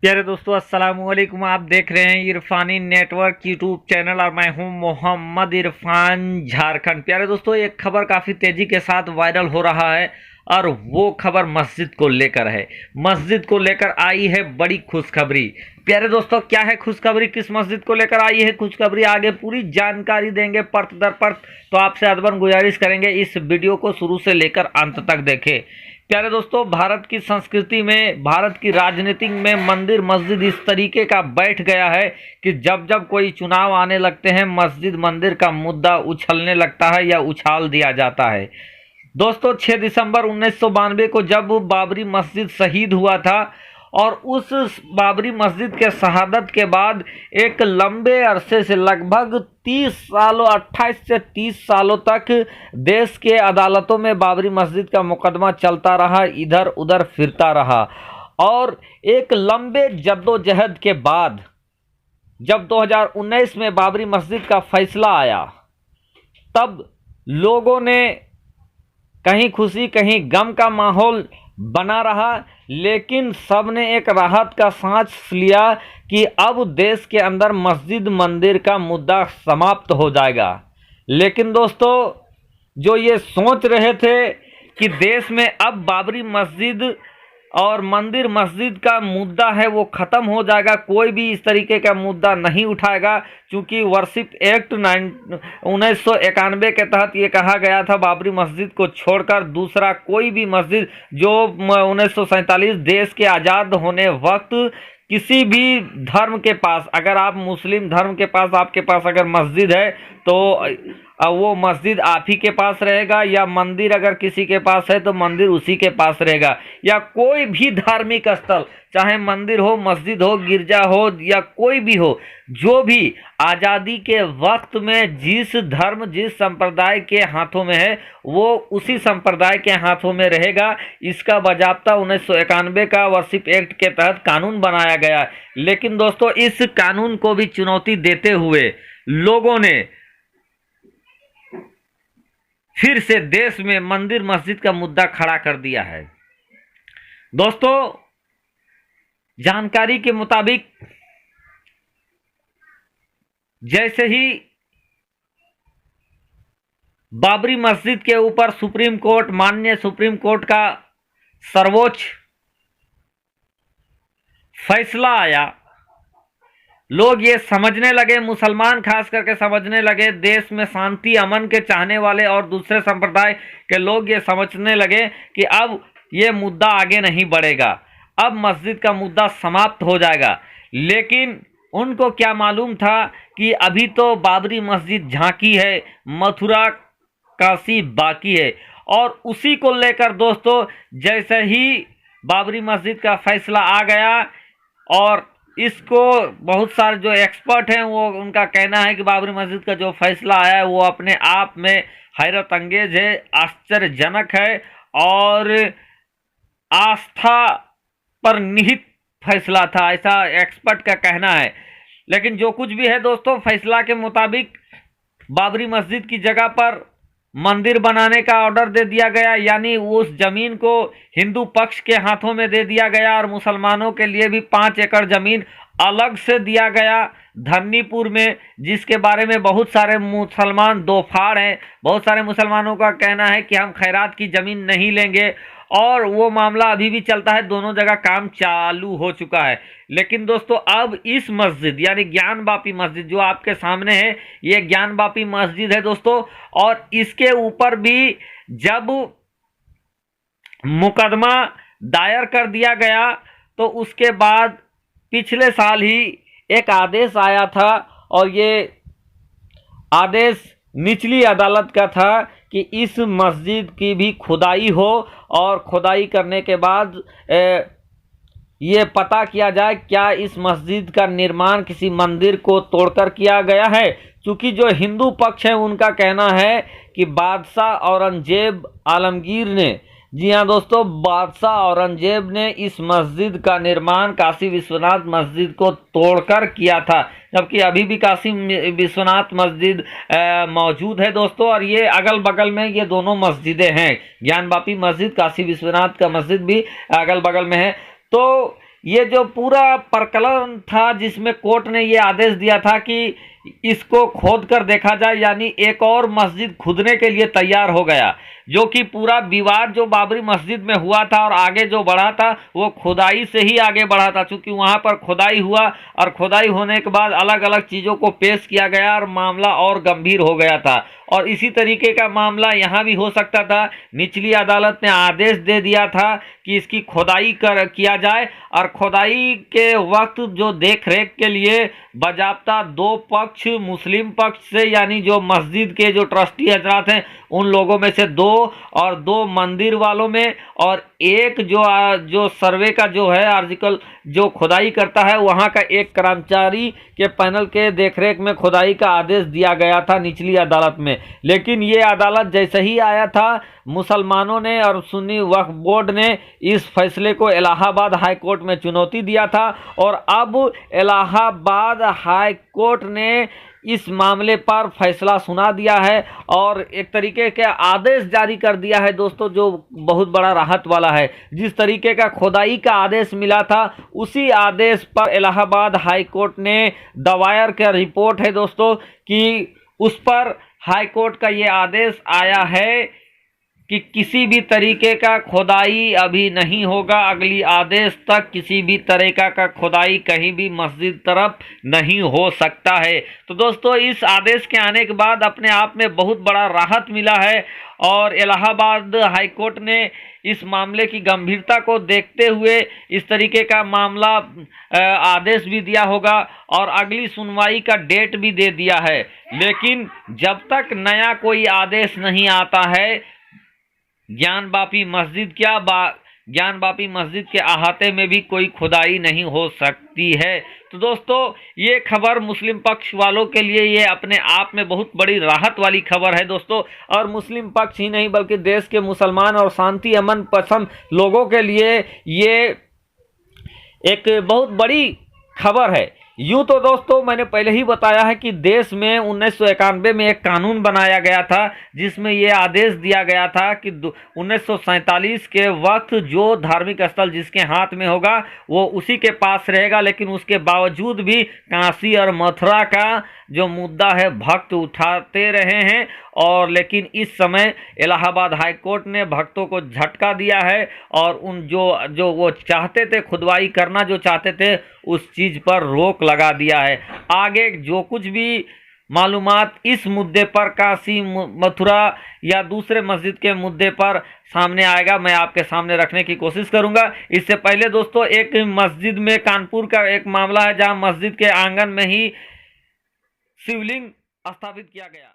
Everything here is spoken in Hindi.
प्यारे दोस्तों, अस्सलाम वालेकुम। आप देख रहे हैं इरफानी नेटवर्क यूट्यूब चैनल और मैं हूं मोहम्मद इरफान, झारखंड। प्यारे दोस्तों, एक खबर काफ़ी तेज़ी के साथ वायरल हो रहा है और वो खबर मस्जिद को लेकर है। मस्जिद को लेकर आई है बड़ी खुशखबरी। प्यारे दोस्तों, क्या है खुशखबरी, किस मस्जिद को लेकर आई है खुशखबरी, आगे पूरी जानकारी देंगे परत दर परत। तो आपसे अदबन गुजारिश करेंगे इस वीडियो को शुरू से लेकर अंत तक देखें। प्यारे दोस्तों, भारत की संस्कृति में, भारत की राजनीति में मंदिर मस्जिद इस तरीके का बैठ गया है कि जब जब कोई चुनाव आने लगते हैं मस्जिद मंदिर का मुद्दा उछलने लगता है या उछाल दिया जाता है। दोस्तों, 6 दिसंबर 1992 को जब बाबरी मस्जिद शहीद हुआ था और उस बाबरी मस्जिद के शहादत के बाद एक लंबे अरसे से लगभग 30 सालों, 28 से 30 सालों तक देश के अदालतों में बाबरी मस्जिद का मुकदमा चलता रहा, इधर उधर फिरता रहा। और एक लंबे जद्दोजहद के बाद जब 2019 में बाबरी मस्जिद का फैसला आया, तब लोगों ने कहीं खुशी कहीं गम का माहौल बना रहा, लेकिन सबने एक राहत का सांस लिया कि अब देश के अंदर मस्जिद मंदिर का मुद्दा समाप्त हो जाएगा। लेकिन दोस्तों, जो ये सोच रहे थे कि देश में अब बाबरी मस्जिद और मंदिर मस्जिद का मुद्दा है वो ख़त्म हो जाएगा, कोई भी इस तरीके का मुद्दा नहीं उठाएगा, क्योंकि वर्शिप एक्ट 1991 के तहत ये कहा गया था बाबरी मस्जिद को छोड़कर दूसरा कोई भी मस्जिद, जो 1947 देश के आज़ाद होने वक्त किसी भी धर्म के पास, अगर आप मुस्लिम धर्म के पास आपके पास अगर मस्जिद है तो वो मस्जिद आप ही के पास रहेगा, या मंदिर अगर किसी के पास है तो मंदिर उसी के पास रहेगा, या कोई भी धार्मिक स्थल, चाहे मंदिर हो, मस्जिद हो, गिरजा हो या कोई भी हो, जो भी आज़ादी के वक्त में जिस धर्म जिस संप्रदाय के हाथों में है वो उसी संप्रदाय के हाथों में रहेगा। इसका बाज़ाब्ता 1991 का वर्शिप एक्ट के तहत कानून बनाया गया। लेकिन दोस्तों, इस कानून को भी चुनौती देते हुए लोगों ने फिर से देश में मंदिर मस्जिद का मुद्दा खड़ा कर दिया है। दोस्तों, जानकारी के मुताबिक जैसे ही बाबरी मस्जिद के ऊपर सुप्रीम कोर्ट, माननीय सुप्रीम कोर्ट का सर्वोच्च फैसला आया, लोग ये समझने लगे, मुसलमान खास करके समझने लगे, देश में शांति अमन के चाहने वाले और दूसरे संप्रदाय के लोग ये समझने लगे कि अब ये मुद्दा आगे नहीं बढ़ेगा, अब मस्जिद का मुद्दा समाप्त हो जाएगा। लेकिन उनको क्या मालूम था कि अभी तो बाबरी मस्जिद झांकी है, मथुरा काशी बाकी है। और उसी को लेकर दोस्तों, जैसे ही बाबरी मस्जिद का फैसला आ गया और इसको बहुत सारे जो एक्सपर्ट हैं वो उनका कहना है कि बाबरी मस्जिद का जो फैसला आया है वो अपने आप में हैरत अंगेज है, आश्चर्यजनक है और आस्था पर निहित फैसला था, ऐसा एक्सपर्ट का कहना है। लेकिन जो कुछ भी है दोस्तों, फैसला के मुताबिक बाबरी मस्जिद की जगह पर मंदिर बनाने का ऑर्डर दे दिया गया, यानी उस जमीन को हिंदू पक्ष के हाथों में दे दिया गया और मुसलमानों के लिए भी 5 एकड़ जमीन अलग से दिया गया धन्नीपुर में, जिसके बारे में बहुत सारे मुसलमान दो फाड़ हैं। बहुत सारे मुसलमानों का कहना है कि हम खैरात की ज़मीन नहीं लेंगे और वो मामला अभी भी चलता है, दोनों जगह काम चालू हो चुका है। लेकिन दोस्तों, अब इस मस्जिद यानी ज्ञान बापी मस्जिद जो आपके सामने है, ये ज्ञान बापी मस्जिद है दोस्तों, और इसके ऊपर भी जब मुकदमा दायर कर दिया गया तो उसके बाद पिछले साल ही एक आदेश आया था और ये आदेश निचली अदालत का था कि इस मस्जिद की भी खुदाई हो और खुदाई करने के बाद ये पता किया जाए क्या इस मस्जिद का निर्माण किसी मंदिर को तोड़कर किया गया है। क्योंकि जो हिंदू पक्ष है उनका कहना है कि बादशाह औरंगजेब आलमगीर ने, जी हाँ दोस्तों, बादशाह औरंगजेब ने इस मस्जिद का निर्माण काशी विश्वनाथ मस्जिद को तोड़कर किया था, जबकि अभी भी काशी विश्वनाथ मस्जिद मौजूद है दोस्तों। और ये अगल बगल में ये दोनों मस्जिदें हैं, ज्ञान बापी मस्जिद, काशी विश्वनाथ का मस्जिद भी अगल बगल में है। तो ये जो पूरा प्रकरण था जिसमें कोर्ट ने ये आदेश दिया था कि इसको खोद कर देखा जाए, यानी एक और मस्जिद खुदने के लिए तैयार हो गया, जो कि पूरा विवाद जो बाबरी मस्जिद में हुआ था और आगे जो बढ़ा था वो खुदाई से ही आगे बढ़ा था, क्योंकि वहां पर खुदाई हुआ और खुदाई होने के बाद अलग अलग चीज़ों को पेश किया गया और मामला और गंभीर हो गया था। और इसी तरीके का मामला यहाँ भी हो सकता था। निचली अदालत ने आदेश दे दिया था कि इसकी खुदाई किया जाए और खुदाई के वक्त जो देख रेख के लिए बाजाब्ता दो पक्ष मुस्लिम पक्ष से, यानी जो मस्जिद के जो ट्रस्टी हजरात हैं उन लोगों में से दो, और दो मंदिर वालों में, और एक जो सर्वे का जो है आर्टिकल जो खुदाई करता है वहाँ का एक कर्मचारी के पैनल के देखरेख में खुदाई का आदेश दिया गया था निचली अदालत में। लेकिन ये अदालत जैसे ही आया था, मुसलमानों ने और सुन्नी वक्फ बोर्ड ने इस फैसले को इलाहाबाद हाई कोर्ट में चुनौती दिया था, और अब इलाहाबाद हाई कोर्ट ने इस मामले पर फैसला सुना दिया है और एक तरीके के आदेश जारी कर दिया है दोस्तों, जो बहुत बड़ा राहत वाला है। जिस तरीके का खुदाई का आदेश मिला था उसी आदेश पर इलाहाबाद हाई कोर्ट ने दवायर का रिपोर्ट है दोस्तों कि उस पर हाई कोर्ट का ये आदेश आया है कि किसी भी तरीके का खुदाई अभी नहीं होगा, अगली आदेश तक किसी भी तरीका का खुदाई कहीं भी मस्जिद तरफ नहीं हो सकता है। तो दोस्तों इस आदेश के आने के बाद अपने आप में बहुत बड़ा राहत मिला है और इलाहाबाद हाई कोर्ट ने इस मामले की गंभीरता को देखते हुए इस तरीके का मामला आदेश भी दिया होगा और अगली सुनवाई का डेट भी दे दिया है। लेकिन जब तक नया कोई आदेश नहीं आता है, ज्ञान बापी मस्जिद ज्ञान बापी मस्जिद के अहाते में भी कोई खुदाई नहीं हो सकती है। तो दोस्तों ये खबर मुस्लिम पक्ष वालों के लिए ये अपने आप में बहुत बड़ी राहत वाली खबर है दोस्तों, और मुस्लिम पक्ष ही नहीं बल्कि देश के मुसलमान और शांति अमन पसंद लोगों के लिए ये एक बहुत बड़ी खबर है। यूँ तो दोस्तों मैंने पहले ही बताया है कि देश में 1991 में एक कानून बनाया गया था जिसमें ये आदेश दिया गया था कि 1947 के वक्त जो धार्मिक स्थल जिसके हाथ में होगा वो उसी के पास रहेगा। लेकिन उसके बावजूद भी काशी और मथुरा का जो मुद्दा है भक्त उठाते रहे हैं, और लेकिन इस समय इलाहाबाद हाई कोर्ट ने भक्तों को झटका दिया है और उन जो वो चाहते थे खुदवाई करना जो चाहते थे उस चीज़ पर रोक लगा दिया है। आगे जो कुछ भी मालूमात इस मुद्दे पर काशी मथुरा या दूसरे मस्जिद के मुद्दे पर सामने आएगा मैं आपके सामने रखने की कोशिश करूंगा। इससे पहले दोस्तों एक मस्जिद में कानपुर का एक मामला है जहां मस्जिद के आंगन में ही शिवलिंग स्थापित किया गया।